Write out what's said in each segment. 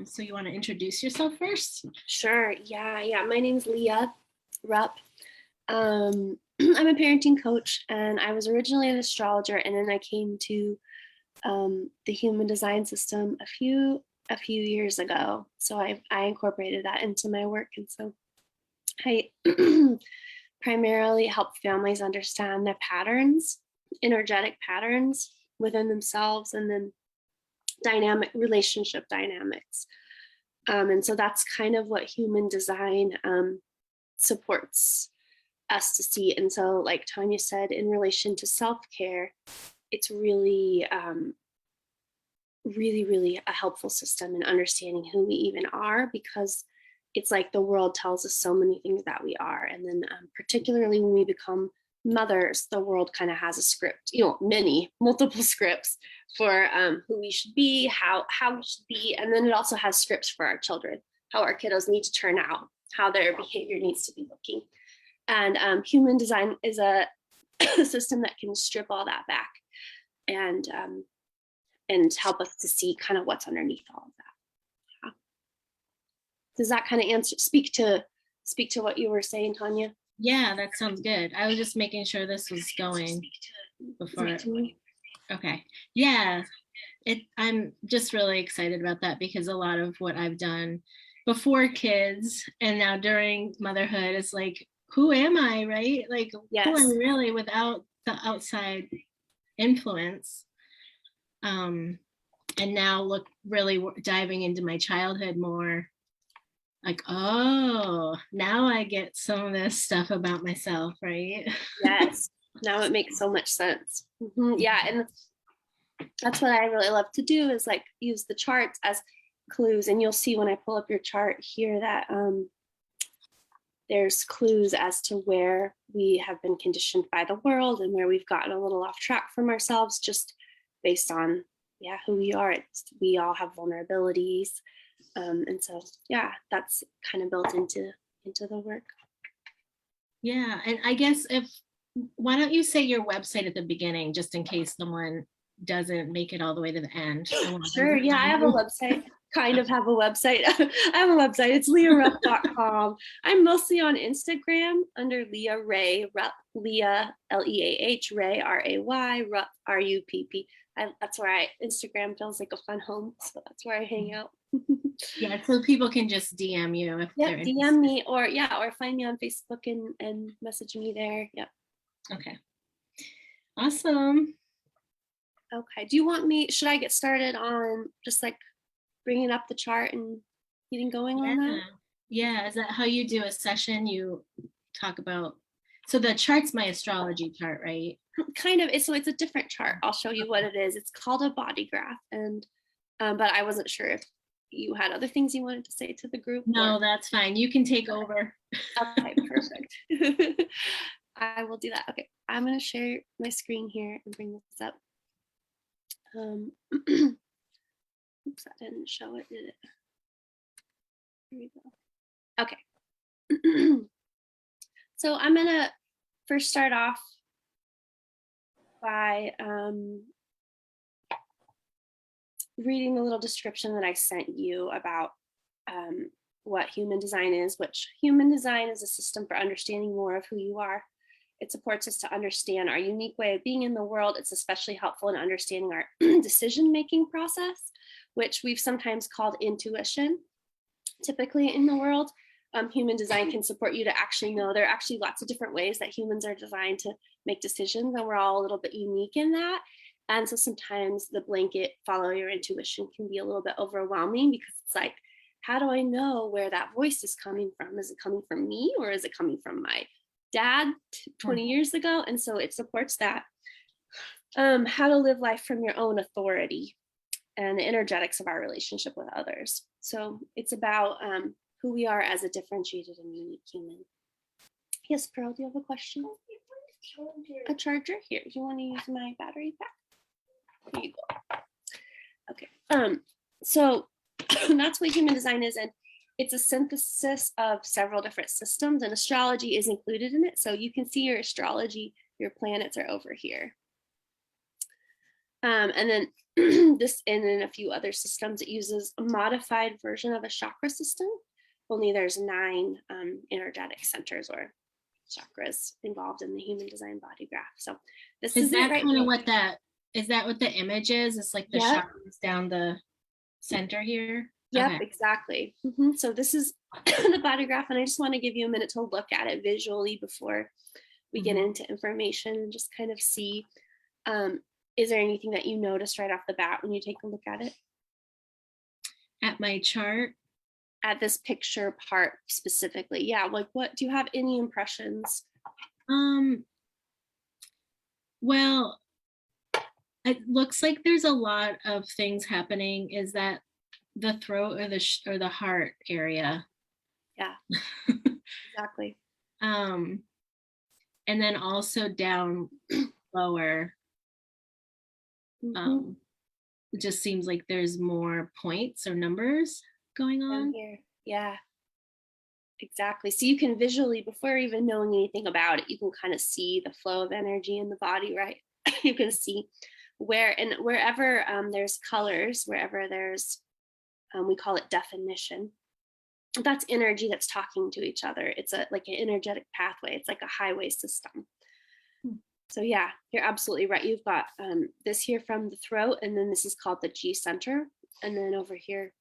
So you want to introduce yourself first? Sure. Yeah. My name's Leah Rupp. I'm a parenting coach, and I was originally an astrologer, and then I came to the human design system a few years ago. So I incorporated that into my work, and so I primarily help families understand their patterns, energetic patterns within themselves, and then relationship dynamics. And so that's kind of what human design supports us to see. And so, like Tanya said, in relation to self-care, it's really, really a helpful system in understanding who we even are, because it's like the world tells us so many things that we are. And then particularly when we become mothers, the world kind of has a script, multiple scripts for who we should be, how we should be. And then it also has scripts for our children, how our kiddos need to turn out, how their behavior needs to be looking. And human design is a system that can strip all that back and help us to see kind of what's underneath all of that. Yeah. Does that kind of speak to what you were saying, Tanya? Yeah, that sounds good. I was just making sure this was going before. Okay. Yeah. I'm just really excited about that, because a lot of what I've done before kids and now during motherhood is like, who am I, right? Like, yes. Who am I really without the outside influence? And now really diving into my childhood more, like, oh, now I get some of this stuff about myself, right? Yes, now it makes so much sense. Mm-hmm. Yeah, and that's what I really love to do, is like use the charts as clues. And you'll see when I pull up your chart here that there's clues as to where we have been conditioned by the world and where we've gotten a little off track from ourselves, just based on who we are. We all have vulnerabilities. And so, that's kind of built into the work. Yeah. And I guess why don't you say your website at the beginning, just in case someone doesn't make it all the way to the end? Sure. Yeah, I have a website. I have a website. It's leahrupp.com. I'm mostly on Instagram under Leah Ray, Rupp, Leah, Leah, Ray, Ray, Rupp, Rupp. That's where Instagram feels like a fun home. So that's where I hang out. Yeah, so people can just DM you if they're interested. DM me or find me on Facebook and message me there. Yep. Okay. Awesome. Okay. Should I get started on just like bringing up the chart and getting going on that? Yeah. Is that how you do a session? You talk about, so the chart's my astrology chart, right? Kind of. So it's a different chart. I'll show you what it is. It's called a body graph. And, but I wasn't sure if you had other things you wanted to say to the group. No, that's fine. You can take over. Okay, perfect. I will do that. Okay. I'm going to share my screen here and bring this up. Oops, that didn't show it, did it? Here we go. Okay. So I'm going to first start off by reading the little description that I sent you about what human design is, which human design is a system for understanding more of who you are. It supports us to understand our unique way of being in the world. It's especially helpful in understanding our decision-making process, which we've sometimes called intuition. Typically in the world, human design can support you to actually know there are actually lots of different ways that humans are designed to make decisions, and we're all a little bit unique in that. And so sometimes the blanket follow your intuition can be a little bit overwhelming, because it's like, how do I know where that voice is coming from? Is it coming from me, or is it coming from my dad 20 years ago? And so it supports that. How to live life from your own authority and the energetics of our relationship with others. So it's about who we are as a differentiated and unique human. Yes, Pearl, do you have a question? A charger? Here, do you want to use my battery pack? Here you go. Okay. So that's what human design is, and it's a synthesis of several different systems, and astrology is included in it. So you can see your astrology, your planets are over here. And then this, and in a few other systems, it uses a modified version of a chakra system. Only there's 9 energetic centers or chakras involved in the human design body graph. So this Is is it that right kind of here. what is that what the image is? It's like the Yep. chakras down the center here? Yep, Okay. exactly. So this is the body graph, and I just want to give you a minute to look at it visually before we get into information and just kind of see, is there anything that you noticed right off the bat when you take a look at it? At my chart? At this picture part specifically. Yeah, like what, do you have any impressions? Well, it looks like there's a lot of things happening. Is that the throat or the heart area? Yeah, exactly. And then also down lower. It just seems like there's more points or numbers going on Down here. Yeah, exactly. So you can visually, before even knowing anything about it, you can kind of see the flow of energy in the body, right? You can see wherever there's colors, wherever there's, we call it definition. That's energy that's talking to each other. It's like an energetic pathway. It's like a highway system. So yeah, you're absolutely right. You've got this here from the throat, and then this is called the G center. And then over here,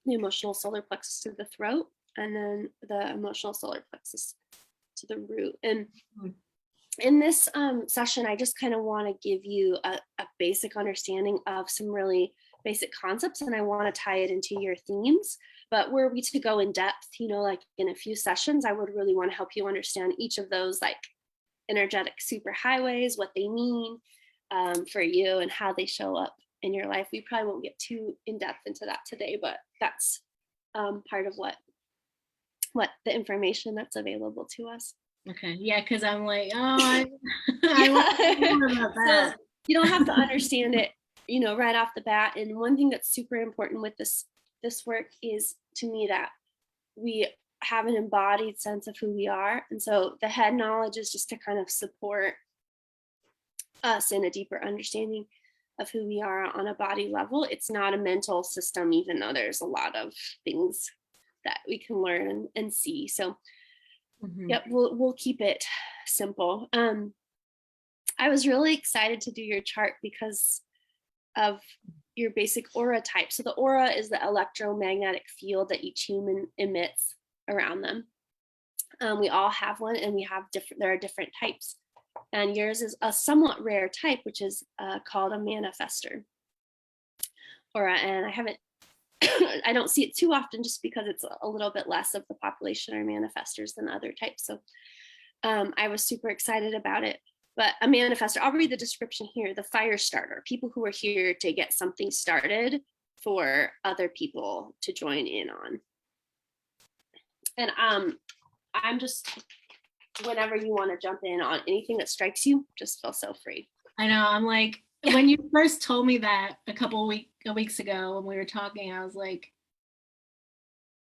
the emotional solar plexus to the throat, and then the emotional solar plexus to the root. And in this session, I just kind of want to give you a basic understanding of some really basic concepts, and I want to tie it into your themes. But were we to go in depth, like in a few sessions, I would really want to help you understand each of those like energetic superhighways, what they mean for you and how they show up in your life. We probably won't get too in depth into that today, but that's part of what the information that's available to us. Okay, yeah, because I'm like, I want to know more about that. So you don't have to understand it, right off the bat. And one thing that's super important with this work is, to me, that we have an embodied sense of who we are. And so the head knowledge is just to kind of support us in a deeper understanding of who we are on a body level. It's not a mental system, even though there's a lot of things that we can learn and see. So yep, we'll keep it simple. I was really excited to do your chart because of your basic aura type. So the aura is the electromagnetic field that each human emits around them. We all have one, and there are different types. And yours is a somewhat rare type, which is called a manifestor aura. And I don't see it too often, just because it's a little bit less of the population are manifestors than other types. So I was super excited about it. But a manifestor, I'll read the description here: the fire starter, people who are here to get something started for other people to join in on. And I'm just, whenever you want to jump in on anything that strikes you, just feel so free. I know, I'm like, when you first told me that a weeks ago when we were talking, I was like,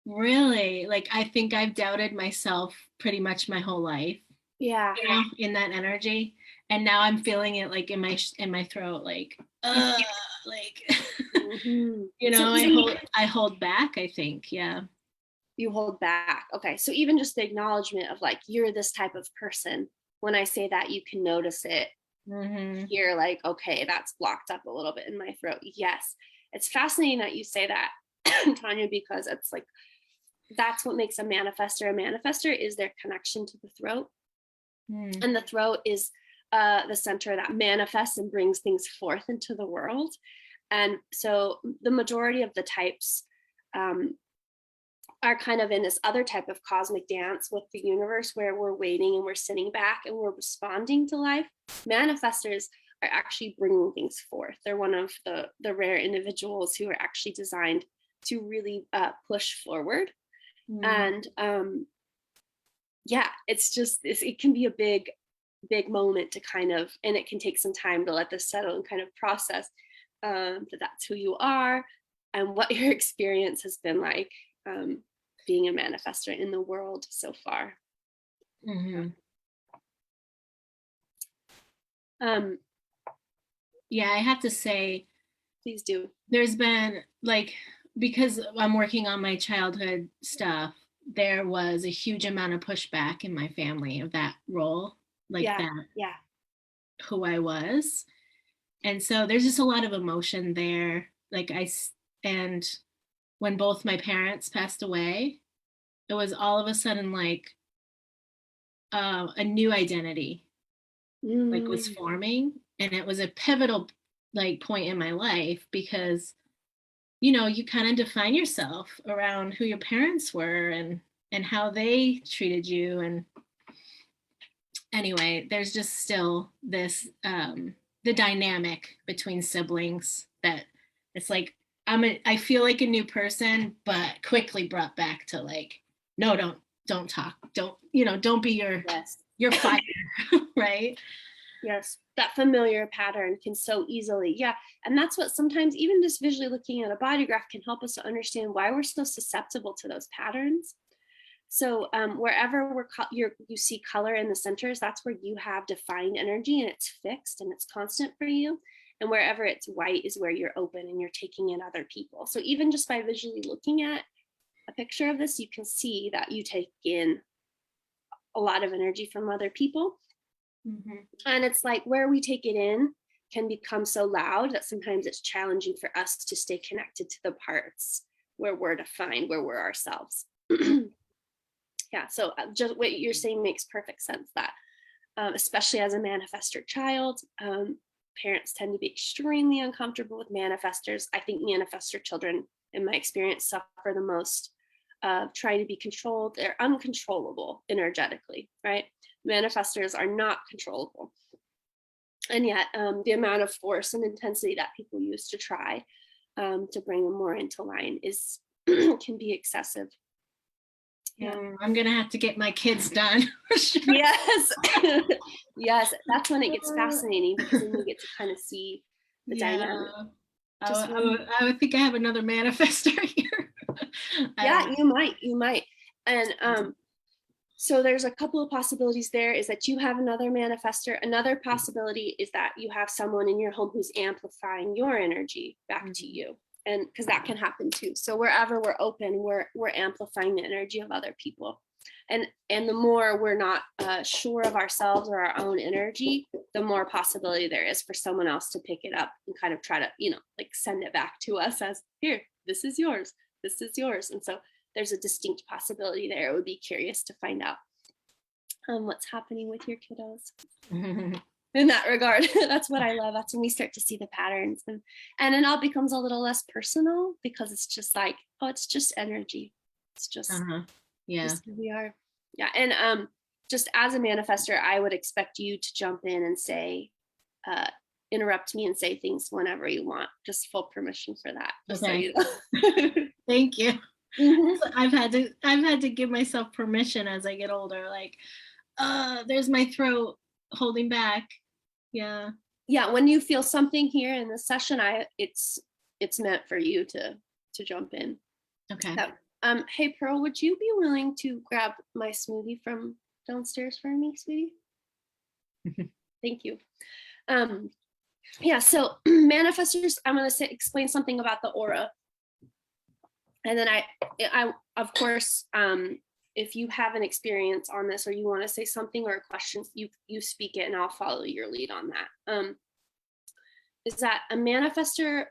really? Like, I think I've doubted myself pretty much my whole life. Yeah. In that energy. And now I'm feeling it like in my throat, like, like, I hold back, I think. Yeah. You hold back. Okay. So even just the acknowledgement of like, you're this type of person. When I say that, you can notice it. You're like, okay, that's blocked up a little bit in my throat. Yes. It's fascinating that you say that, Tanya, because it's like, that's what makes a manifestor. A manifestor is their connection to the throat. And the throat is the center that manifests and brings things forth into the world. And so the majority of the types are kind of in this other type of cosmic dance with the universe, where we're waiting and we're sitting back and we're responding to life. Manifestors are actually bringing things forth. They're one of the rare individuals who are actually designed to really push forward. And yeah, it's just, it can be a big moment to kind of, and it can take some time to let this settle and kind of process that that's who you are and what your experience has been like being a manifestor in the world so far. Yeah, I have to say, Please do. there's been like, because I'm working on my childhood stuff, there was a huge amount of pushback in my family of that role, like Yeah. that, Yeah. who I was. And so there's just a lot of emotion there. And when both my parents passed away, it was all of a sudden like a new identity like was forming, and it was a pivotal like point in my life because you kind of define yourself around who your parents were and how they treated you. And anyway, there's just still this the dynamic between siblings that it's like I feel like a new person, but quickly brought back to like, no, don't talk, don't be Yes. your fire. Right. Yes, that familiar pattern can so easily, yeah. And that's what sometimes even just visually looking at a body graph can help us to understand why we're so susceptible to those patterns. So wherever you see color in the centers, that's where you have defined energy and it's fixed and it's constant for you. And wherever it's white is where you're open and you're taking in other people. So even just by visually looking at a picture of this, you can see that you take in a lot of energy from other people. Mm-hmm. And it's like where we take it in can become so loud that sometimes it's challenging for us to stay connected to the parts where we're defined, where we're ourselves. Yeah, so just what you're saying makes perfect sense, that especially as a manifestor child, parents tend to be extremely uncomfortable with manifestors. I think manifestor children, in my experience, suffer the most trying to be controlled. They're uncontrollable energetically, right? Manifestors are not controllable. And yet the amount of force and intensity that people use to try to bring them more into line is can be excessive. Yeah, I'm gonna have to get my kids done. Sure. Yes. Yes, that's when it gets fascinating, because then you get to kind of see the dynamic. I would think I have another manifestor here. Yeah, you might. And so there's a couple of possibilities there, is that you have another manifestor. Another possibility is that you have someone in your home who's amplifying your energy back to you. And because that can happen too. So wherever we're open, we're amplifying the energy of other people. And the more we're not sure of ourselves or our own energy, the more possibility there is for someone else to pick it up and kind of try to, like send it back to us as, here, this is yours, this is yours. And so there's a distinct possibility there. I would be curious to find out what's happening with your kiddos. In that regard. That's what I love. That's when we start to see the patterns, and it all becomes a little less personal, because it's just like, oh, it's just energy. It's just, yeah, just who we are. Yeah. And just as a manifestor, I would expect you to jump in and say, interrupt me and say things whenever you want. Just full permission for that. Okay. So you know. Thank you. Mm-hmm. I've had to give myself permission as I get older. Like, there's my throat holding back. Yeah. When you feel something here in this session, it's meant for you to jump in. Okay. So, hey Pearl, would you be willing to grab my smoothie from downstairs for me, sweetie? Thank you. Yeah, so manifestors, I'm going to explain something about the aura. And then I of course, if you have an experience on this, or you want to say something or a question, you speak it and I'll follow your lead on that. Is that a manifestor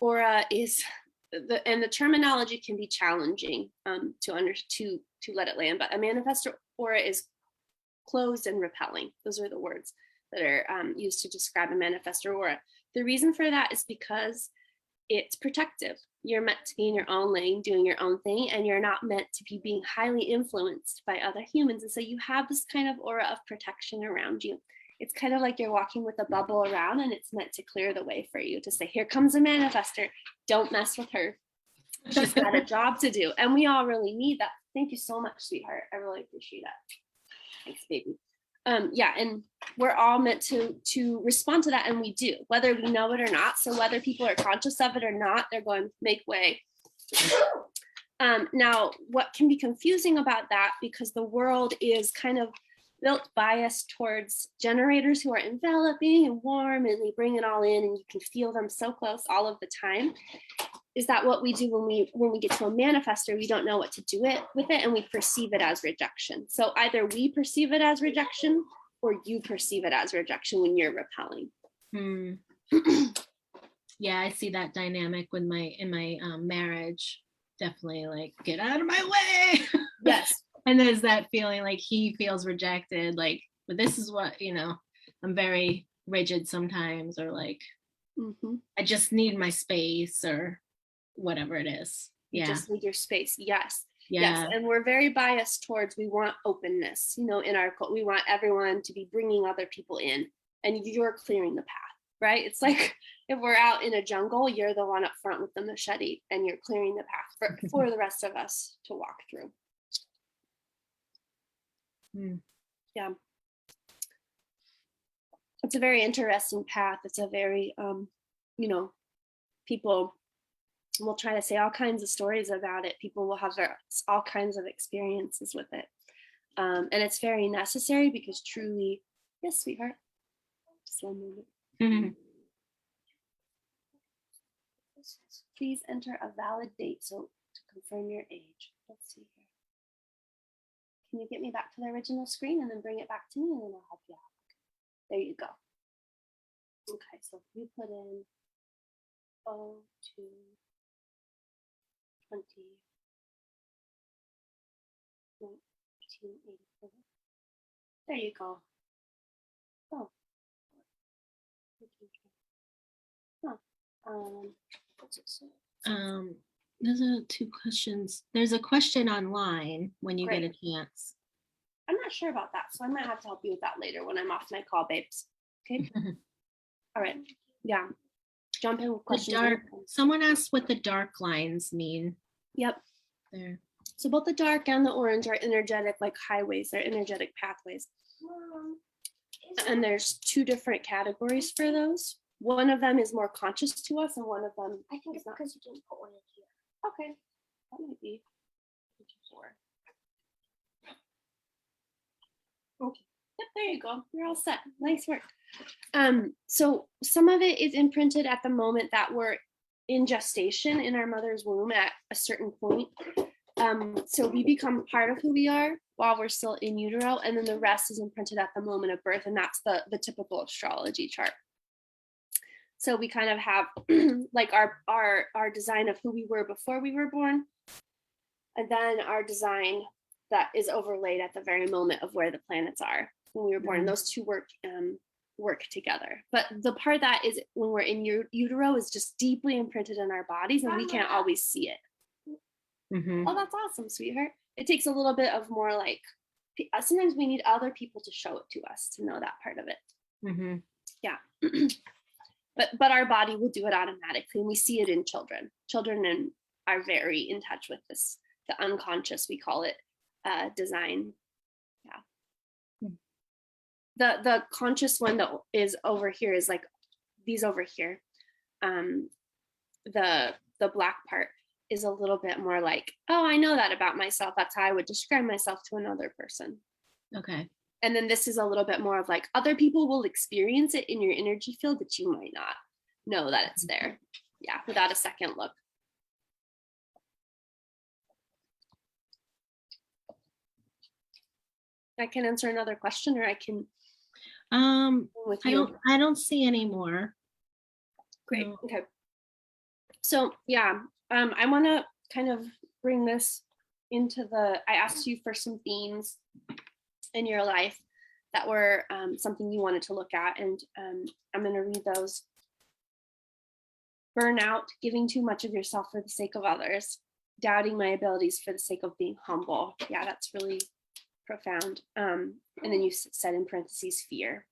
aura is, the terminology can be challenging to let it land, but a manifestor aura is closed and repelling. Those are the words that are used to describe a manifestor aura. The reason for that is because it's protective. You're meant to be in your own lane, doing your own thing, and you're not meant to be being highly influenced by other humans. And so you have this kind of aura of protection around you. It's kind of like you're walking with a bubble around, and it's meant to clear the way for you to say, here comes a manifestor. Don't mess with her. She's got a job to do. And we all really need that. Thank you so much, sweetheart. I really appreciate that. Thanks, baby. Yeah, and we're all meant to respond to that, and we do, whether we know it or not. So whether people are conscious of it or not, they're going to make way. Now, what can be confusing about that, because the world is kind of built bias towards generators who are enveloping and warm, and they bring it all in and you can feel them so close all of the time. Is that what we do when we get to a manifestor? We don't know what to do with it, and we perceive it as rejection. So either we perceive it as rejection or you perceive it as rejection when you're repelling. Yeah, I see that dynamic with in my marriage. Definitely, like, get out of my way. Yes. And there's that feeling like he feels rejected, like, but this is what, I'm very rigid sometimes, or like, I just need my space, or whatever it is. You Yeah. just need your space. Yes. Yeah. Yes. And we're very biased towards, we want openness, in our cult. We want everyone to be bringing other people in, and you're clearing the path, right? It's like if we're out in a jungle, you're the one up front with the machete, and you're clearing the path for the rest of us to walk through. Yeah. It's a very interesting path. It's a very, people will try to say all kinds of stories about it. People will have all kinds of experiences with it. And it's very necessary, because truly, yes, sweetheart. Just one moment. Please enter a valid date to confirm your age. Let's see here. Can you get me back to the original screen and then bring it back to me, and then I'll help you out. There you go. Okay, so if you put in 02 20 1984. There you go. Oh. What's it say? There's 2 questions. There's a question online when you get a chance. I'm not sure about that, so I might have to help you with that later when I'm off my call, babes. Okay. All right. Yeah. Jump in with questions. Someone asked what the dark lines mean. Yep. There. So both the dark and the orange are energetic, like highways. They're energetic pathways. And there's 2 different categories for those. One of them is more conscious to us, and one of them, I think it's not, because you didn't put one in here. Okay, that might be 4. Okay, yep, there you go. You're all set. Nice work. So some of it is imprinted at the moment that we're in gestation in our mother's womb at a certain point. So we become part of who we are while we're still in utero, and then the rest is imprinted at the moment of birth, and that's the typical astrology chart. So we kind of have like our design of who we were before we were born, and then our design that is overlaid at the very moment of where the planets are when we were born. And those 2 work together. But the part that is when we're in utero is just deeply imprinted in our bodies, and we can't always see it. Oh, that's awesome, sweetheart. It takes a little bit of more, like, sometimes we need other people to show it to us to know that part of it. Yeah. But our body will do it automatically, and we see it in children. Children are very in touch with this, the unconscious, we call it, design. Yeah. The conscious one that is over here is like these over here. The black part is a little bit more like, oh, I know that about myself. That's how I would describe myself to another person. Okay. And then this is a little bit more of like, other people will experience it in your energy field, but you might not know that it's there. Yeah, without a second look. I can answer another question, or I can. I don't see any more. Great. No. Okay. So yeah, I want to kind of bring this into I asked you for some themes in your life that were something you wanted to look at, and I'm going to read those. Burnout, giving too much of yourself for the sake of others, doubting my abilities for the sake of being humble. Yeah, that's really profound. And then you said in parentheses, fear.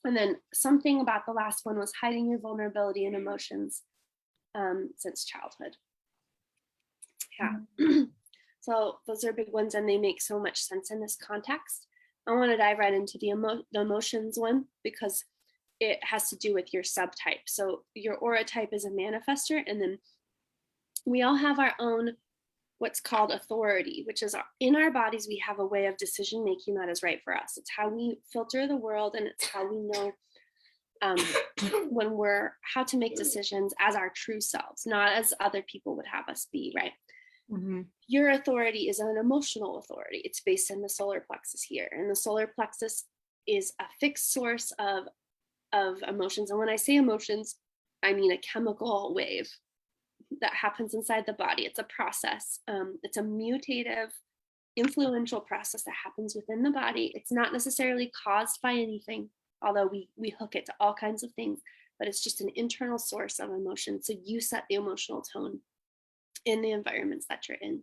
And then something about the last one was hiding your vulnerability and emotions since childhood. Yeah. So those are big ones, and they make so much sense in this context. I want to dive right into the emotions one, because it has to do with your subtype. So your aura type is a manifestor, and then we all have our own what's called authority, which is in our bodies, we have a way of decision making that is right for us. It's how we filter the world, and it's how we know how to make decisions as our true selves, not as other people would have us be, right? Mm-hmm. Your authority is an emotional authority. It's based in the solar plexus here, and the solar plexus is a fixed source of emotions. And when I say emotions, I mean a chemical wave that happens inside the body. It's a process. It's a mutative, influential process that happens within the body. It's not necessarily caused by anything, although we hook it to all kinds of things, but it's just an internal source of emotion. So you set the emotional tone in the environments that you're in.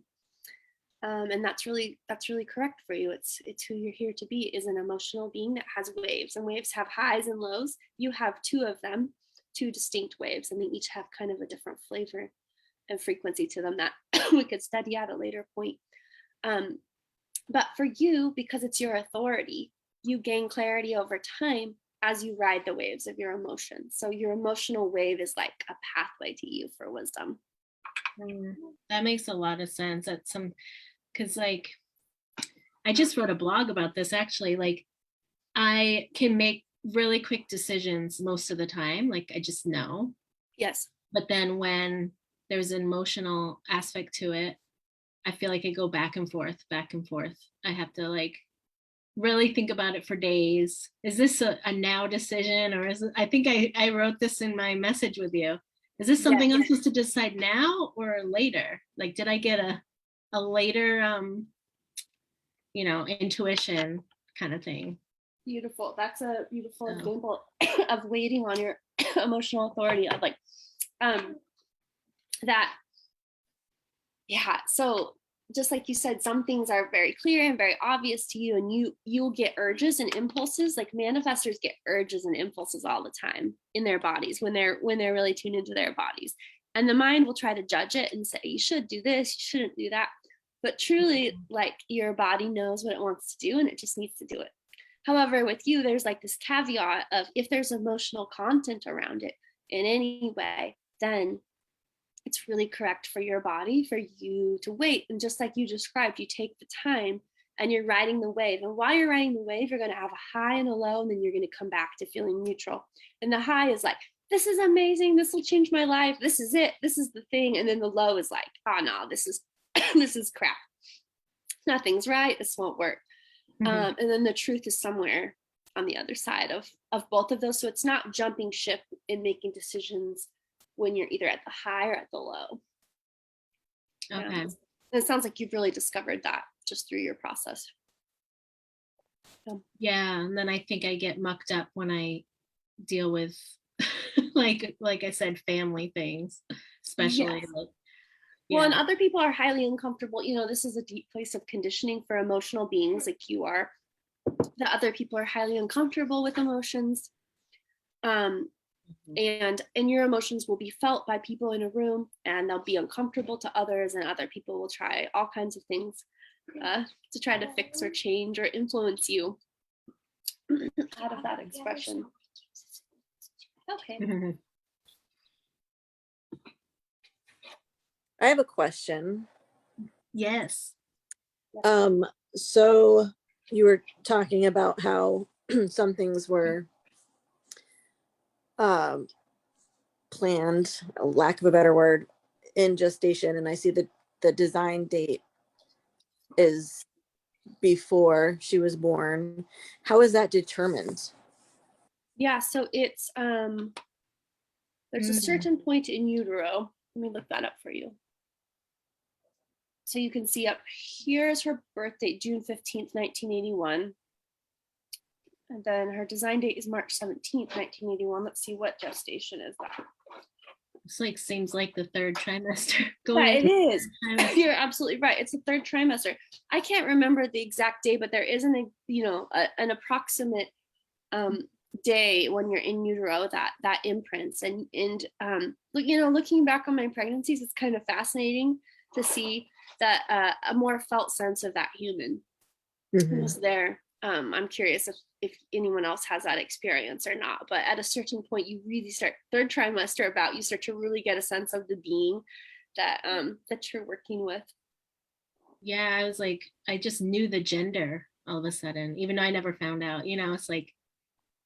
And that's really correct for you. It's who you're here to be, is an emotional being that has waves, and waves have highs and lows. You have two of them, two distinct waves, and they each have kind of a different flavor and frequency to them that we could study at a later point. But for you, because it's your authority, you gain clarity over time as you ride the waves of your emotions. So your emotional wave is like a pathway to you for wisdom. That makes a lot of sense. That's because like I just wrote a blog about this actually. Like I can make really quick decisions most of the time. Like I just know. Yes. But then when there's an emotional aspect to it, I feel like I go back and forth. I have to like really think about it for days. Is this a now decision, or is it, I think I wrote this in my message with you. Is this something I'm supposed to decide now or later? Like, did I get a later, intuition kind of thing? Beautiful. That's a beautiful example of waiting on your emotional authority, of like, that. Yeah. So just like you said, some things are very clear and very obvious to you, and you'll get urges and impulses. Like manifestors get urges and impulses all the time in their bodies when they're really tuned into their bodies, and the mind will try to judge it and say, you should do this, you shouldn't do that. But truly, like, your body knows what it wants to do, and it just needs to do it. However, with you, there's like this caveat of, if there's emotional content around it in any way, then it's really correct for your body for you to wait. And just like you described, you take the time and you're riding the wave. And while you're riding the wave, you're going to have a high and a low, and then you're going to come back to feeling neutral. And the high is like, this is amazing, this will change my life, this is it, this is the thing. And then the low is like, oh no, this is this is crap, nothing's right, this won't work. And then the truth is somewhere on the other side of both of those. So it's not jumping ship in making decisions when you're either at the high or at the low. Okay. It sounds like you've really discovered that just through your process. Yeah, and then I think I get mucked up when I deal with like I said, family things, especially. Yes. Like, well, and other people are highly uncomfortable. This is a deep place of conditioning for emotional beings like you are, that other people are highly uncomfortable with emotions. And your emotions will be felt by people in a room, and they'll be uncomfortable to others, and other people will try all kinds of things to try to fix or change or influence you out of that expression. Okay. I have a question. Yes. So you were talking about how some things were planned, lack of a better word, in gestation, and I see the design date is before she was born. How is that determined? Yeah, so it's there's a certain point in utero. Let me look that up for you. So you can see up here is her birth date, June 15th, 1981. And then her design date is March 17th, 1981. Let's see, what gestation is that? It's like, seems like the third trimester. Yeah, it is. You're absolutely right. It's the third trimester. I can't remember the exact day, but there is an approximate day when you're in utero that imprints. And looking back on my pregnancies, it's kind of fascinating to see that a more felt sense of that human was there. I'm curious if anyone else has that experience or not, but at a certain point you really start, third trimester about, you start to really get a sense of the being that you're working with. Yeah, I was like, I just knew the gender all of a sudden, even though I never found out, it's like,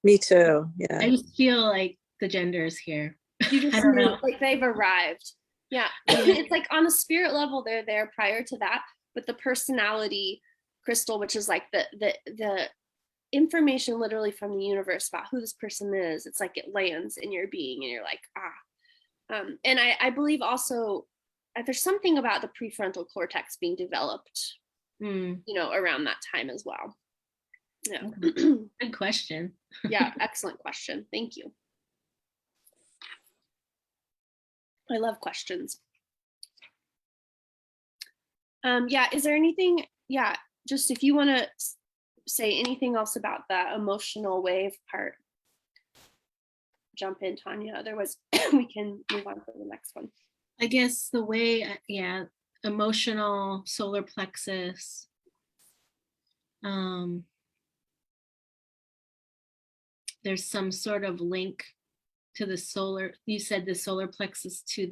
Me too. I Yeah. just feel like the gender is here. You I just don't knew, know. like they've arrived. Yeah. It's like on a spirit level, they're there prior to that, but the personality crystal, which is like the information literally from the universe about who this person is, it's like it lands in your being and you're like, and I believe also there's something about the prefrontal cortex being developed, around that time as well. Yeah. Okay. Good question. Yeah, excellent question. Thank you. I love questions. Yeah, is there anything, just if you want to say anything else about that emotional wave part, jump in, Tanya. Otherwise, we can move on to the next one. I guess the way, emotional solar plexus. There's some sort of link to the solar, you said the solar plexus to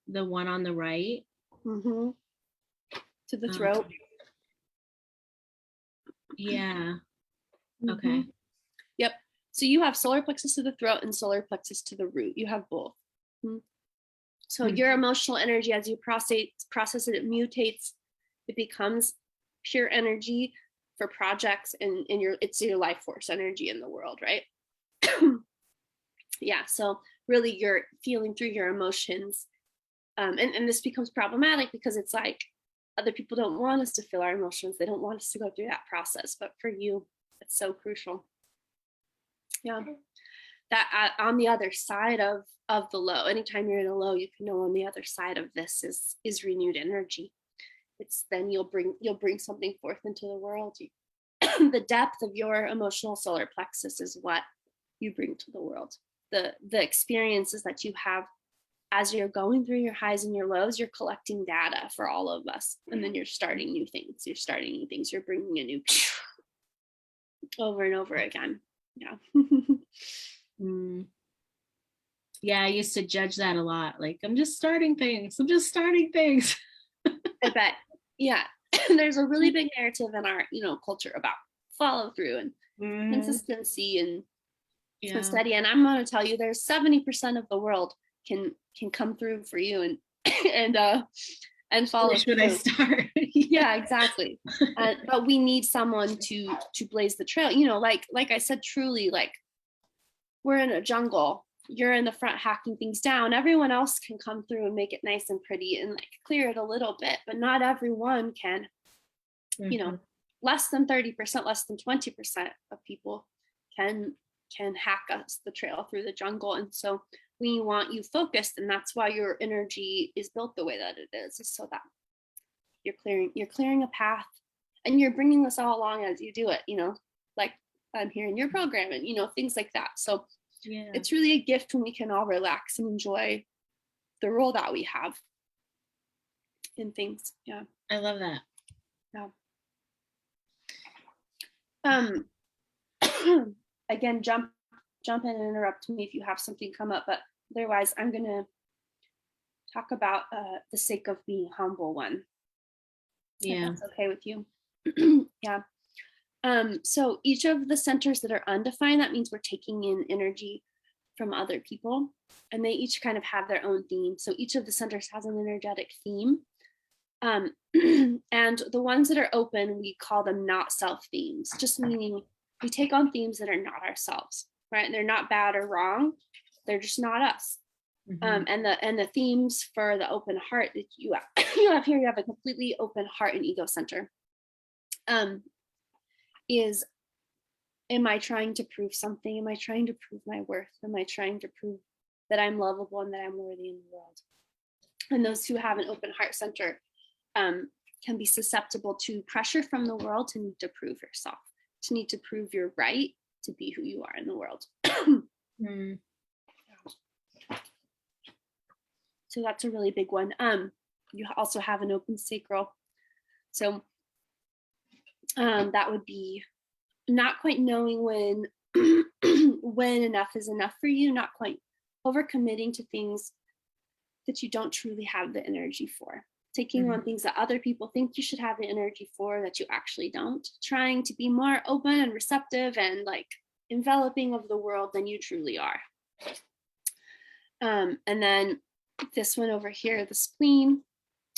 the one on the right. Mm-hmm. To the throat. Yeah. Mm-hmm. Okay. Yep. So you have solar plexus to the throat and solar plexus to the root. You have both. Mm-hmm. So your emotional energy, as you process it, it mutates. It becomes pure energy for projects, and it's your life force energy in the world, right? Yeah. So really, you're feeling through your emotions, and this becomes problematic because it's like other people don't want us to feel our emotions. They don't want us to go through that process, but for you, it's so crucial. Yeah. That on the other side of the low, anytime you're in a low, you can know on the other side of this is renewed energy. It's then you'll bring something forth into the world. The depth of your emotional solar plexus is what you bring to the world. The experiences that you have as you're going through your highs and your lows, you're collecting data for all of us, and then you're starting new things. You're bringing a new piece over and over again. Yeah. Yeah, I used to judge that a lot. Like, I'm just starting things. I bet. Yeah. There's a really big narrative in our, culture about follow through and consistency and steady. And I'm going to tell you, there's 70% of the world can come through for you and follow through. Should I start? Yeah, exactly. But we need someone to blaze the trail. Like I said, truly, like we're in a jungle. You're in the front hacking things down. Everyone else can come through and make it nice and pretty and like clear it a little bit, but not everyone can. Less than 30%, less than 20% of people can hack us the trail through the jungle. And so we want you focused, and that's why your energy is built the way that it is so that you're clearing a path, and you're bringing us all along as you do it, like I'm here in your program and things like that. So yeah, it's really a gift when we can all relax and enjoy the role that we have in things. Yeah, I love that. Yeah. Again, jump in and interrupt me if you have something come up, but otherwise I'm gonna talk about the sake of being humble one. Yeah, if that's okay with you. Yeah. So each of the centers that are undefined, that means we're taking in energy from other people, and they each kind of have their own theme. So each of the centers has an energetic theme. And the ones that are open, we call them not self themes, just meaning we take on themes that are not ourselves, right? And they're not bad or wrong. They're just not us. And the themes for the open heart that you have here, you have a completely open heart and ego center. Is, am I trying to prove something? Am I trying to prove my worth? Am I trying to prove that I'm lovable and that I'm worthy in the world? And those who have an open heart center can be susceptible to pressure from the world to need to prove yourself, to need to prove you're right to be who you are in the world. So that's a really big one. You also have an open sacral. So that would be not quite knowing when enough is enough for you, not quite overcommitting to things that you don't truly have the energy for. taking on things that other people think you should have the energy for that you actually don't, trying to be more open and receptive and like enveloping of the world than you truly are. And then this one over here, the spleen,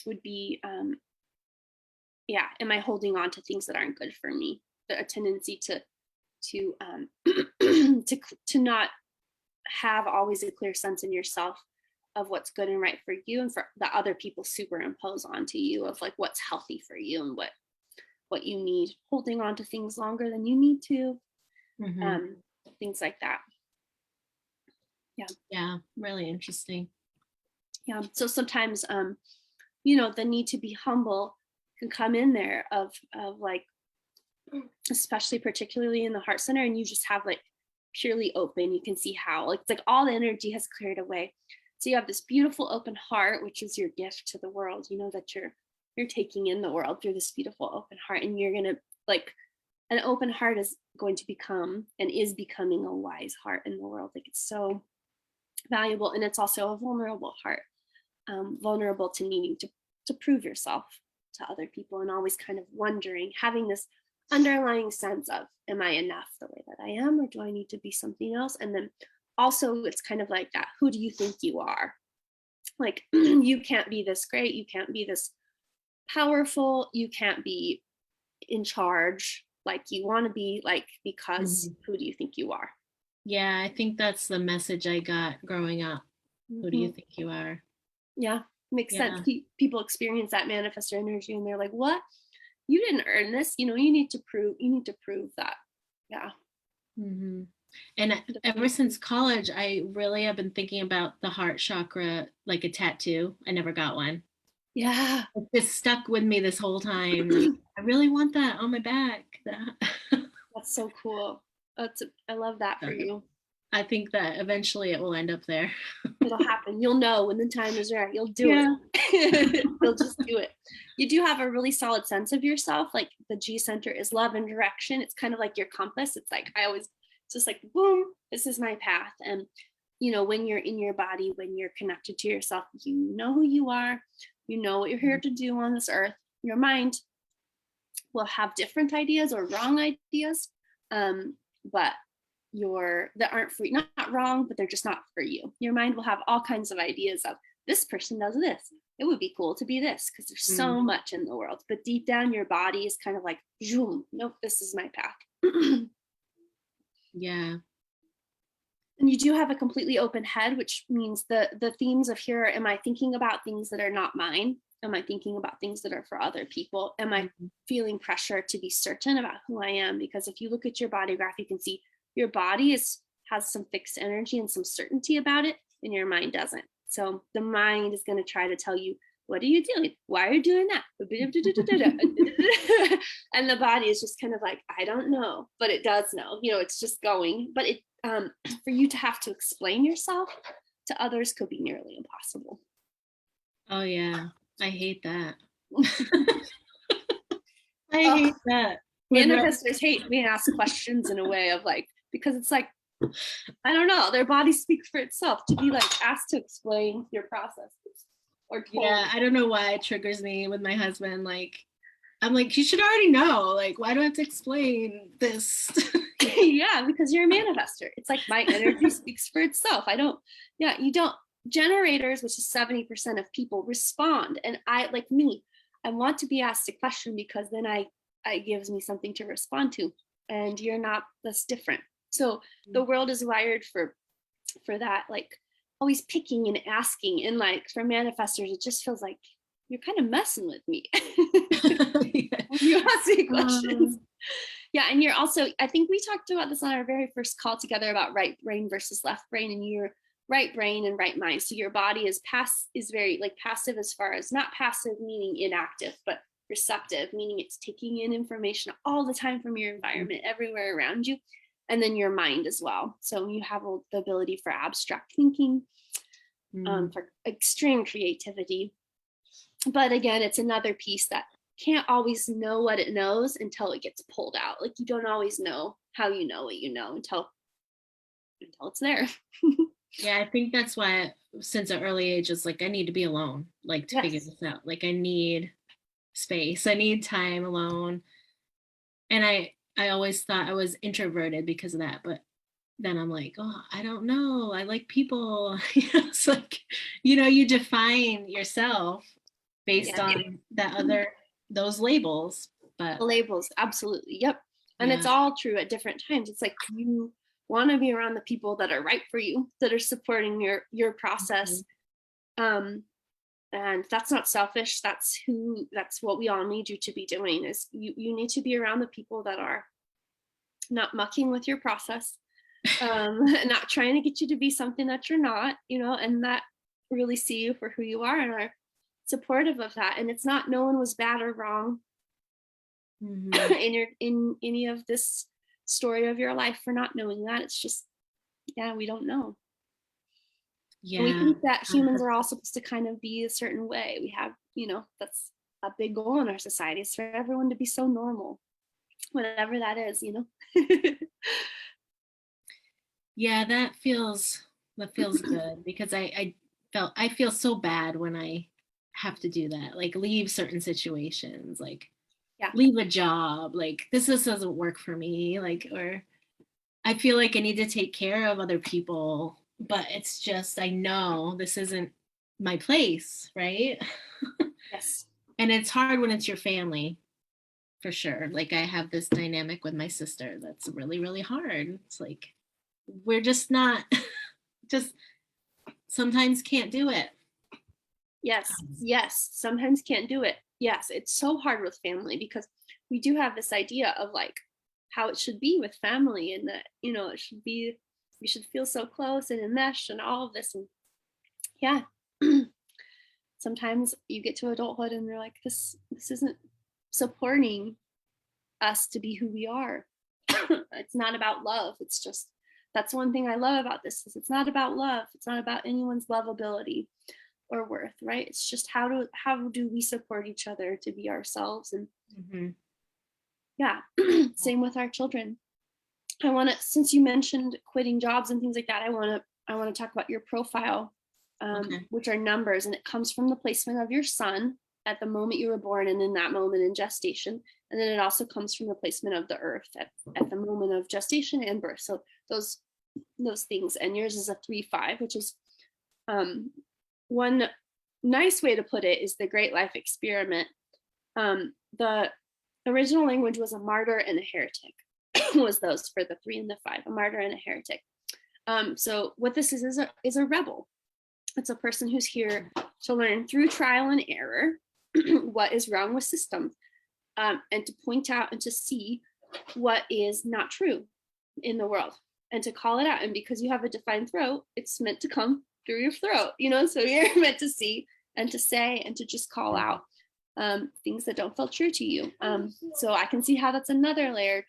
would be, am I holding on to things that aren't good for me? A tendency to not have always a clear sense in yourself of what's good and right for you, and for the other people superimpose onto you of like what's healthy for you and what you need, holding on to things longer than you need to, things like that. Yeah, really interesting. Yeah, so sometimes the need to be humble can come in there of like, especially particularly in the heart center, and you just have like purely open, you can see how like it's like all the energy has cleared away. So you have this beautiful open heart, which is your gift to the world, that you're taking in the world through this beautiful open heart, and you're gonna like, an open heart is going to become and is becoming a wise heart in the world. Like it's so valuable, and it's also a vulnerable heart, vulnerable to needing to prove yourself to other people, and always kind of wondering, having this underlying sense of, am I enough the way that I am, or do I need to be something else? And then also it's kind of like that, who do you think you are? Like you can't be this great, you can't be this powerful, you can't be in charge like you want to be, like, because who do you think you are? Yeah, I think that's the message I got growing up. Who do you think you are? Yeah, makes sense. People experience that manifestor energy and they're like, what? You didn't earn this, you need to prove that. Yeah. And ever since college, I really have been thinking about the heart chakra like a tattoo. I never got one. Yeah, It just stuck with me this whole time. Like, I really want that on my back. That's so cool. I love that for you. I think that eventually it will end up there. It'll happen. You'll know when the time is right. You'll do it. You'll just do it. You do have a really solid sense of yourself. Like the G center is love and direction. It's kind of like your compass. It's like it's just like, boom, this is my path. And when you're in your body, when you're connected to yourself, you know who you are. You know what you're here to do on this earth. Your mind will have different ideas or wrong ideas, but that aren't free, not wrong, but they're just not for you. Your mind will have all kinds of ideas of, this person does this, it would be cool to be this, because there's so much in the world. But deep down, your body is kind of like, nope, this is my path. Yeah. And you do have a completely open head, which means the themes of here, am I thinking about things that are not mine? Am I thinking about things that are for other people? Am I feeling pressure to be certain about who I am? Because if you look at your body graph, you can see your body has some fixed energy and some certainty about it, and your mind doesn't. So the mind is going to try to tell you, what are you doing? Why are you doing that? And the body is just kind of like, I don't know, but it does know. It's just going. But it for you to have to explain yourself to others could be nearly impossible. Oh yeah, I hate that. I hate that. Manifestors hate being asked questions in a way of like, because it's like, I don't know, their body speaks for itself, to be like asked to explain your process. I don't know why it triggers me with my husband. Like, I'm like, you should already know. Like, why do I have to explain this? Yeah, because you're a manifestor. It's like my energy speaks for itself. You don't. Generators, which is 70% of people, respond. And I want to be asked a question, because then it gives me something to respond to. And you're not, that's different. So the world is wired for that, like always picking and asking. And like for manifestors, it just feels like you're kind of messing with me. You ask me questions. Yeah, and you're also, I think we talked about this on our very first call together about right brain versus left brain, and your right brain and right mind. So your body is very like passive, as far as not passive meaning inactive, but receptive, meaning it's taking in information all the time from your environment, everywhere around you. And then your mind as well. So you have the ability for abstract thinking, for extreme creativity. But again, it's another piece that can't always know what it knows until it gets pulled out. Like you don't always know how you know what you know until it's there. Yeah, I think that's why since an early age is like, I need to be alone, like to figure Yes. this out. Like I need space. I need time alone. And I always thought I was introverted because of that, but then I'm like, oh, I don't know. I like people. It's like, you define yourself based Yeah. on those labels. But Labels, absolutely. Yep. And yeah. it's all true at different times. It's like you want to be around the people that are right for you, that are supporting your process. And that's not selfish. That's what we all need you to be doing, is you need to be around the people that are not mucking with your process, not trying to get you to be something that you're not, and that really see you for who you are and are supportive of that. And it's not, no one was bad or wrong in any of this story of your life for not knowing that. It's just, yeah, we don't know. Yeah. And we think that humans are all supposed to kind of be a certain way. We have, that's a big goal in our society, is for everyone to be so normal, whatever that is. Yeah, that feels good, because I feel so bad when I have to do that, like leave certain situations, like leave a job, like this doesn't work for me, like, or I feel like I need to take care of other people, but it's just, I know this isn't my place, right? Yes. And it's hard when it's your family, for sure. Like I have this dynamic with my sister that's really, really hard. It's like, we're just not, just sometimes can't do it. Yes. Sometimes can't do it. Yes. It's so hard with family, because we do have this idea of like how it should be with family, and that, it should be, we should feel so close and enmeshed and all of this. And yeah, sometimes you get to adulthood and you're like, this isn't supporting us to be who we are. It's not about love. It's just, that's one thing I love about this, is it's not about love. It's not about anyone's lovability or worth, right? It's just how do we support each other to be ourselves. And yeah, same with our children. I want to, since you mentioned quitting jobs and things like that, I want to talk about your profile, which are numbers, and it comes from the placement of your sun at the moment you were born, and in that moment in gestation. And then it also comes from the placement of the earth at the moment of gestation and birth. So those things. And yours is a 3-5, which is one nice way to put it is the Great Life Experiment. The original language was a martyr and a heretic. Was those for the 3 and the 5, a martyr and a heretic. So what this is a rebel. It's a person who's here to learn through trial and error what is wrong with systems, and to point out and to see what is not true in the world, and to call it out. And because you have a defined throat, it's meant to come through your throat, so you're meant to see and to say and to just call out things that don't feel true to you. So I can see how that's another layer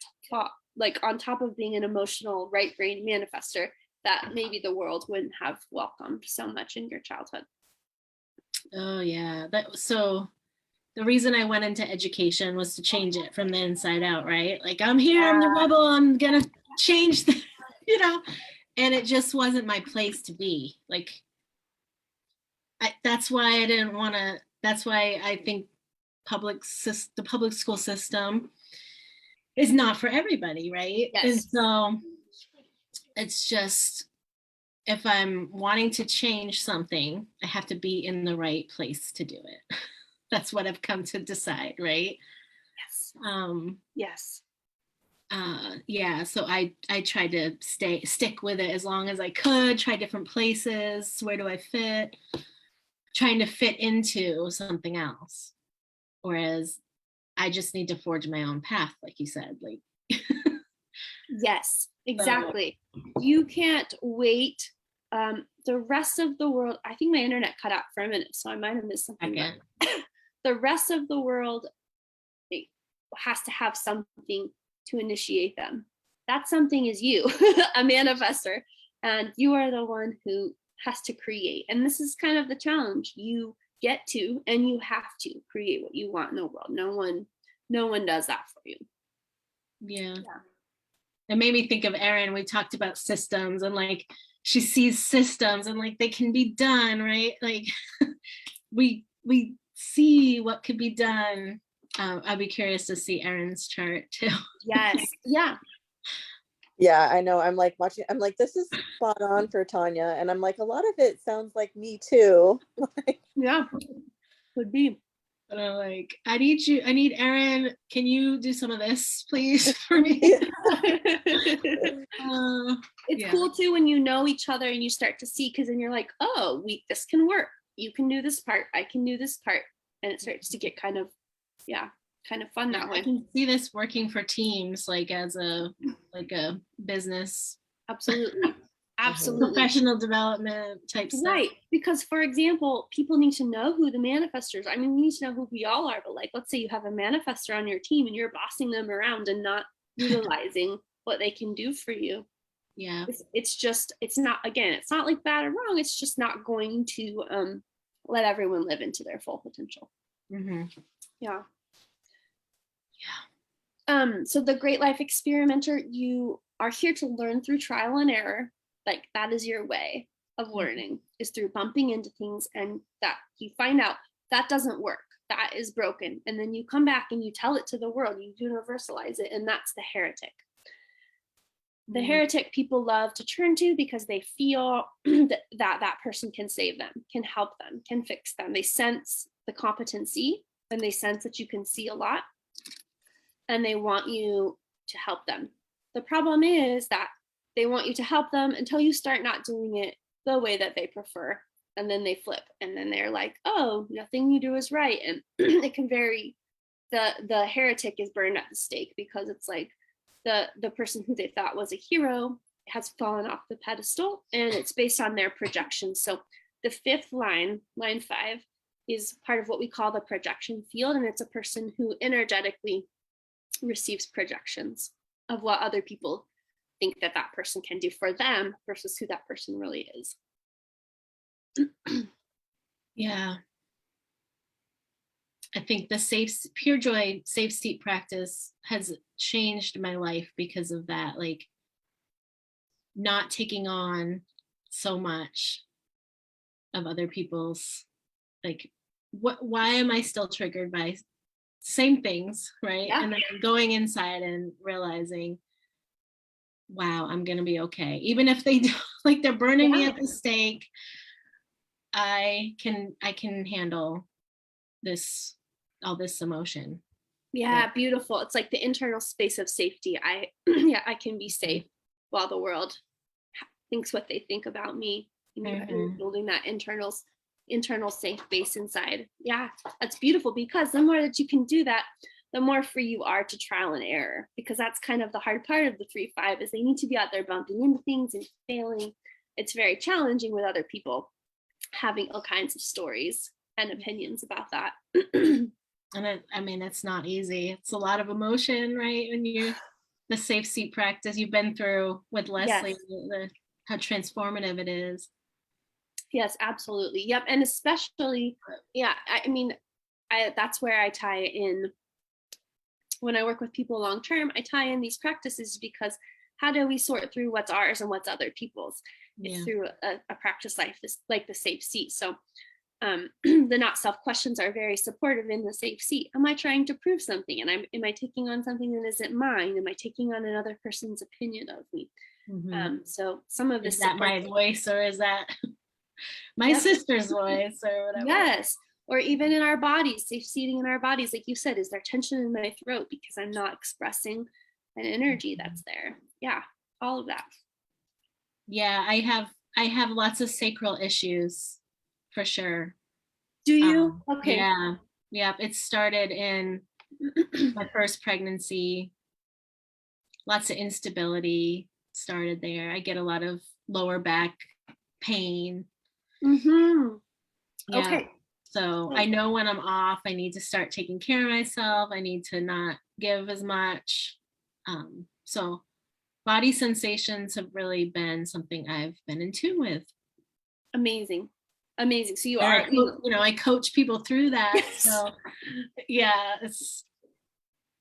like on top of being an emotional right brain manifester that maybe the world wouldn't have welcomed so much in your childhood. Oh yeah. So the reason I went into education was to change it from the inside out, right? Like, I'm here, I'm the rebel, I'm gonna change and it just wasn't my place to be. Like, that's why I didn't want to, that's why I think the public school system is not for everybody, right? Yes. And so it's just, if I'm wanting to change something, I have to be in the right place to do it. That's what I've come to decide, right? Yes. Yes. Yeah, so I tried to stick with it as long as I could, try different places. Where do I fit? Trying to fit into something else. Whereas I just need to forge my own path, like you said. Like yes, exactly. You can't wait. The rest of the world, I think my internet cut out for a minute, so I might have missed something. The rest of the world has to have something to initiate them. That something is you, a manifestor, and you are the one who has to create. And this is kind of the challenge. You get to, and you have to create what you want in the world. No one does that for you. Yeah. It made me think of Erin. We talked about systems and like she sees systems and like they can be done, right? Like we see what could be done. I'd be curious to see Erin's chart too. Yes. Yeah. Yeah, I know. I'm like watching, I'm like, this is spot on for Tanya. And I'm like, a lot of it sounds like me too. Yeah. Would be. But I'm like, I need Erin. Can you do some of this, please, for me? It's Yeah. cool too when you know each other and you start to see, because then you're like, oh, this can work. You can do this part. I can do this part. And it starts to get kind of fun that I way. can see this working for teams, like as a business, Absolutely. Absolutely. professional development type stuff. Right. Because, for example, people need to know who the manifestors are. I mean, we need to know who we all are, but like, let's say you have a manifestor on your team and you're bossing them around and not utilizing what they can do for you. Yeah. It's not like bad or wrong. It's just not going to let everyone live into their full potential. Mm-hmm. Yeah. So the Great Life Experimenter, you are here to learn through trial and error. Like, that is your way of learning, is through bumping into things, and that you find out that doesn't work, that is broken, and then you come back and you tell it to the world, you universalize it, and that's the heretic. The heretic people love to turn to because they feel that person can save them, can help them, can fix them. They sense the competency, and they sense that you can see a lot, and they want you to help them. The problem is that they want you to help them until you start not doing it the way that they prefer. And then they flip, and then they're like, oh, nothing you do is right. And it can vary. The heretic is burned at the stake, because it's like the person who they thought was a hero has fallen off the pedestal, and it's based on their projections. So the fifth line 5, is part of what we call the projection field. And it's a person who energetically receives projections of what other people think that person can do for them versus who that person really is. Yeah. I think the pure joy safe seat practice has changed my life because of that, like not taking on so much of other people's, like, why am I still triggered by same things, right? Yeah. And then going inside and realizing, wow, I'm gonna be okay, even if they do, like, they're burning me at the stake. I can handle all this emotion. Yeah, beautiful. It's like the internal space of safety. I can be safe while the world thinks what they think about me. Building that internal safe base inside. Yeah, that's beautiful, because the more that you can do that, the more free you are to trial and error, because that's kind of the hard part of the 3-5, is they need to be out there bumping into things and failing. It's very challenging with other people having all kinds of stories and opinions about that. And I mean, it's not easy. It's a lot of emotion, right? When the safe seat practice you've been through with Leslie, yes. How transformative it is. Yes, absolutely. Yep. And especially, I mean, that's where I tie in. When I work with people long term, I tie in these practices, because how do we sort through what's ours and what's other people's? It's through a practice like the safe seat. So the not self questions are very supportive in the safe seat. Am I trying to prove something? And am I taking on something that isn't mine? Am I taking on another person's opinion of me? So some of this, is that my voice, or is that my sister's voice, or whatever? Yes. Or even in our bodies, safe seating in our bodies, like you said, is there tension in my throat because I'm not expressing an energy that's there? Yeah, all of that. Yeah, I have lots of sacral issues, for sure. Do you? Okay. Yeah. It started in my first pregnancy. Lots of instability started there. I get a lot of lower back pain. Yeah. Okay. So I know when I'm off, I need to start taking care of myself. I need to not give as much. So body sensations have really been something I've been in tune with. Amazing. So you and are, I coach people through that. Yes. So yeah, it's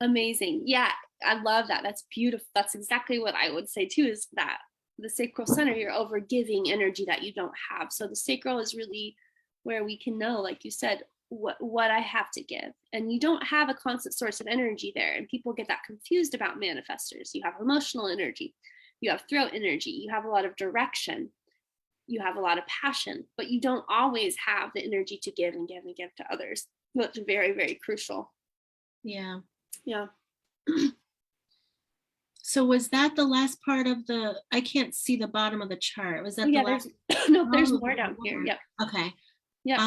amazing. Yeah, I love that. That's beautiful. That's exactly what I would say too, is that the sacral center, you're over giving energy that you don't have. So the sacral is really where we can know, like you said, what I have to give. And you don't have a constant source of energy there. And people get that confused about manifestors. You have emotional energy, you have throat energy, you have a lot of direction, you have a lot of passion, but you don't always have the energy to give and give and give to others. That's very, very crucial. Yeah. Yeah. So was that the last part of the, I can't see the bottom of the chart. Was that the last? There's no, there's Oh, more down here. Yep. Okay. Yep.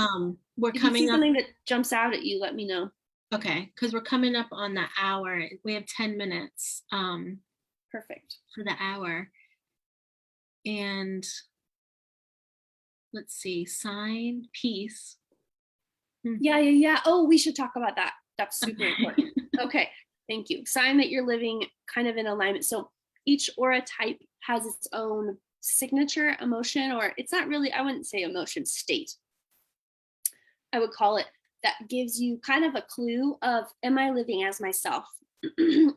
We're If you coming see up. something that jumps out at you, let me know. Okay, because we're coming up on the hour. We have 10 minutes Perfect. for the hour. And let's see, sign, peace. Yeah. Oh, we should talk about that. That's super important. Okay, thank you. Sign that you're living kind of in alignment. So each aura type has its own signature emotion, or it's not really, I wouldn't say emotion, state. I would call it, that gives you kind of a clue of, am I living as myself?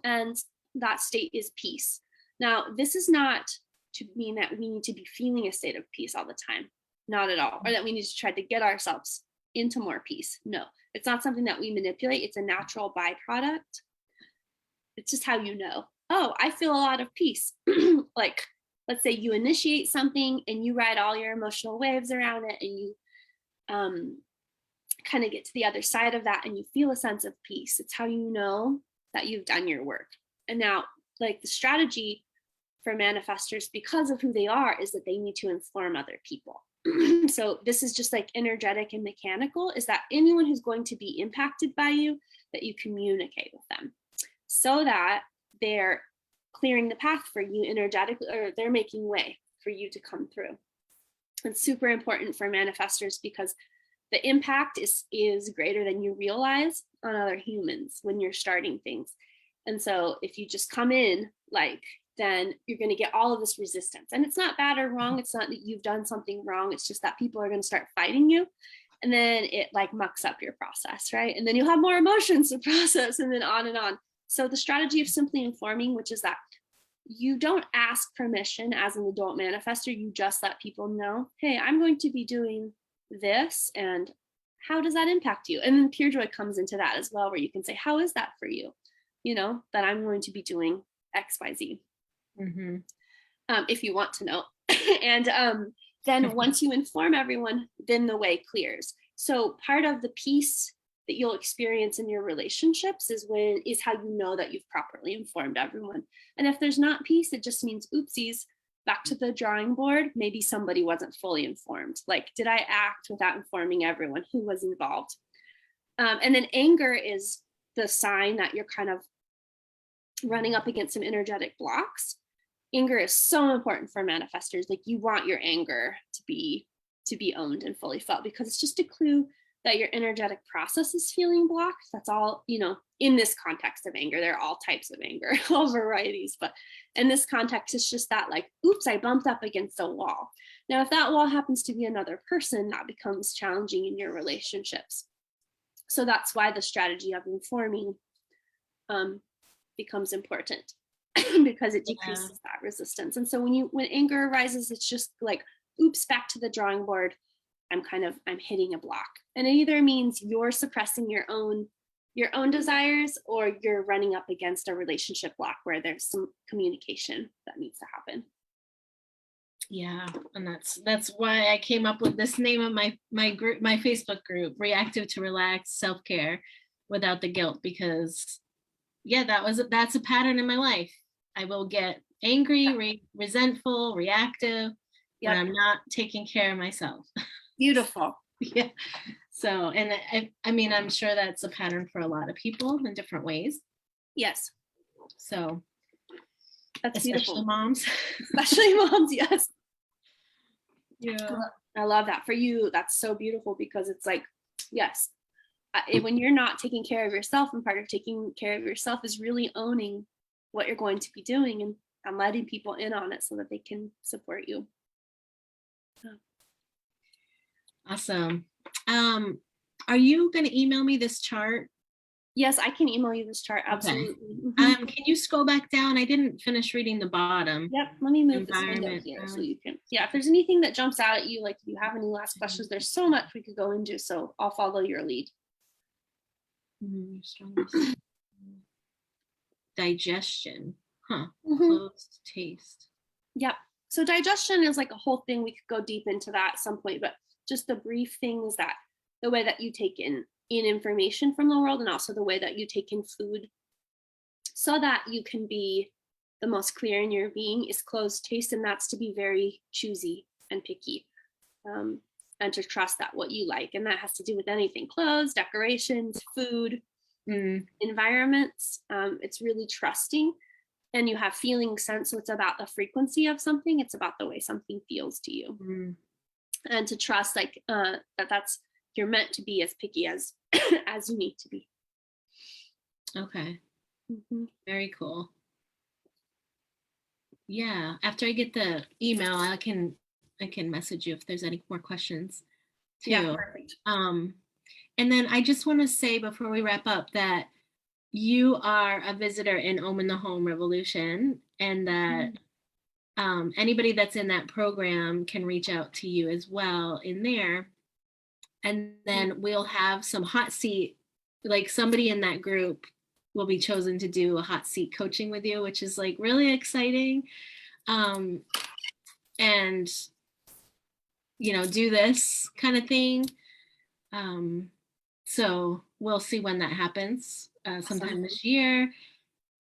And that state is peace. Now, this is not to mean that we need to be feeling a state of peace all the time. Not at all. Or that we need to try to get ourselves into more peace. No, it's not something that we manipulate. It's a natural byproduct. It's just how you know, oh, I feel a lot of peace. Like, let's say you initiate something and you ride all your emotional waves around it, and you kind of get to the other side of that and you feel a sense of peace. It's how you know that you've done your work. And now, like, the strategy for manifestors, because of who they are, is that they need to inform other people. So this is just like energetic and mechanical, is that anyone who's going to be impacted by you, that you communicate with them so that they're clearing the path for you energetically, or they're making way for you to come through. It's super important for manifestors because the impact is greater than you realize on other humans when you're starting things. And so if you just come in, like, then you're going to get all of this resistance. And it's not bad or wrong. It's not that you've done something wrong. It's just that people are going to start fighting you. And then it like mucks up your process, right? And then you'll have more emotions to process, and then on and on. So the strategy of simply informing, which is that you don't ask permission as an adult manifestor, you just let people know, hey, I'm going to be doing this, and how does that impact you? And then pure joy comes into that as well, where you can say, how is that for you? You know, that I'm going to be doing XYZ. Mm-hmm. If you want to know. And then once you inform everyone, then the way clears. So part of the peace that you'll experience in your relationships is how you know that you've properly informed everyone. And if there's not peace, it just means oopsies, back to the drawing board. Maybe somebody wasn't fully informed. Like, did I act without informing everyone who was involved? And then anger is the sign that you're kind of running up against some energetic blocks. Anger is so important for manifestors. Like, you want your anger to be owned and fully felt, because it's just a clue that your energetic process is feeling blocked. That's all, you know, in this context of anger. There are all types of anger, all varieties, but in this context, it's just that, like, oops, I bumped up against a wall. Now, if that wall happens to be another person, that becomes challenging in your relationships. So that's why the strategy of informing becomes important. Because it decreases that resistance. And so when anger arises, it's just like, oops, back to the drawing board. I'm hitting a block. And it either means you're suppressing your own desires, or you're running up against a relationship block where there's some communication that needs to happen. Yeah, and that's why I came up with this name of my group, my Facebook group, Reactive to Relaxed Self-Care Without the Guilt, because yeah, that's a pattern in my life. I will get angry, resentful, reactive when I'm not taking care of myself. Beautiful. Yeah. So, and I mean, I'm sure that's a pattern for a lot of people in different ways. Yes. So that's especially beautiful. Moms. Especially moms, yes. Yeah. I love that for you. That's so beautiful, because it's like, yes, when you're not taking care of yourself, and part of taking care of yourself is really owning what you're going to be doing, and letting people in on it so that they can support you. Awesome. Are you going to email me this chart? Yes, I can email you this chart. Okay. Absolutely. Can you scroll back down? I didn't finish reading the bottom. Yep, let me move this window Environment, here so you can, yeah, if there's anything that jumps out at you, like if you have any last questions, there's so much we could go into, so I'll follow your lead. Strongest. Digestion. Huh. Mhm. Closed taste. Yep. So digestion is like a whole thing. We could go deep into that at some point, but just the brief thing is that the way that you take in information from the world, and also the way that you take in food so that you can be the most clear in your being, is closed taste. And that's to be very choosy and picky, and to trust that what you like, and that has to do with anything: clothes, decorations, food, environments. It's really trusting. And you have feeling sense, so it's about the frequency of something. It's about the way something feels to you, and to trust, like that's, you're meant to be as picky as as you need to be. Okay. Very cool. Yeah. After I get the email, I can message you if there's any more questions too. Yeah, perfect. And then I just want to say before we wrap up that you are a visitor in Own the Home Revolution, and that anybody that's in that program can reach out to you as well in there. And then we'll have some hot seat, like somebody in that group will be chosen to do a hot seat coaching with you, which is like really exciting. And, you know, do this kind of thing. So we'll see when that happens, sometime this year.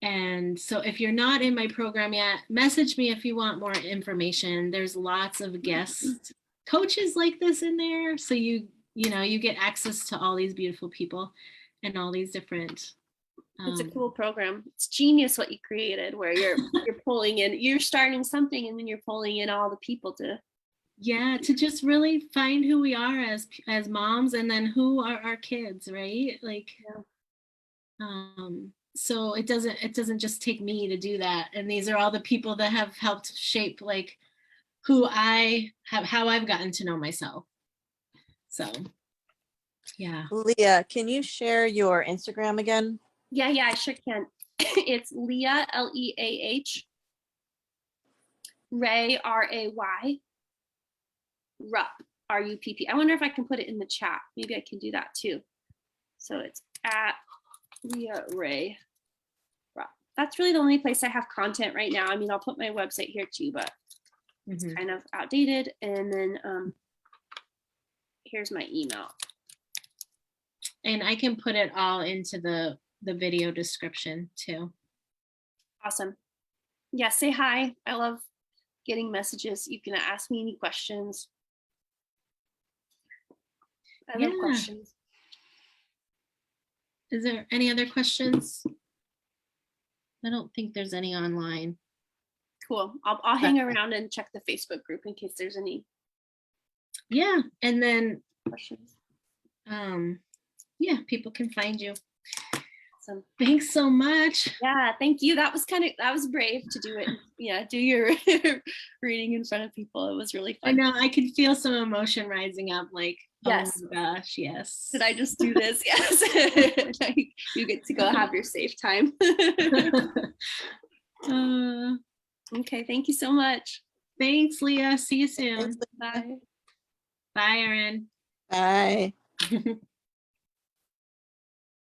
And so if you're not in my program yet, message me if you want more information. There's lots of guest coaches like this in there. So you know, you get access to all these beautiful people and all these different. It's a cool program. It's genius what you created, where you're pulling in, you're starting something, and then you're pulling in all the people to. Yeah, to just really find who we are as moms, and then who are our kids, right? Like, so it doesn't just take me to do that. And these are all the people that have helped shape like who I have, how I've gotten to know myself. So, yeah. Leah, can you share your Instagram again? Yeah, I sure can. It's Leah, Leah, Ray, Ray, Rupp, Rupp. I wonder if I can put it in the chat. Maybe I can do that too. So it's at Leah Ray Rupp. That's really the only place I have content right now. I mean, I'll put my website here too, but it's kind of outdated. And then here's my email. And I can put it all into the video description too. Awesome. Yeah, say hi. I love getting messages. You can ask me any questions. I love questions. Is there any other questions? I don't think there's any online. Cool. I'll hang around and check the Facebook group in case there's any. Yeah, and then questions. Yeah, people can find you. Awesome. Thanks so much. Yeah, thank you. That was brave to do it. Yeah, do your reading in front of people. It was really fun. I know, I could feel some emotion rising up, like, yes. Oh my gosh, yes. Did I just do this? Yes. You get to go have your safe time. Okay, thank you so much. Thanks, Leah. See you soon. Bye. Bye, Erin. Bye.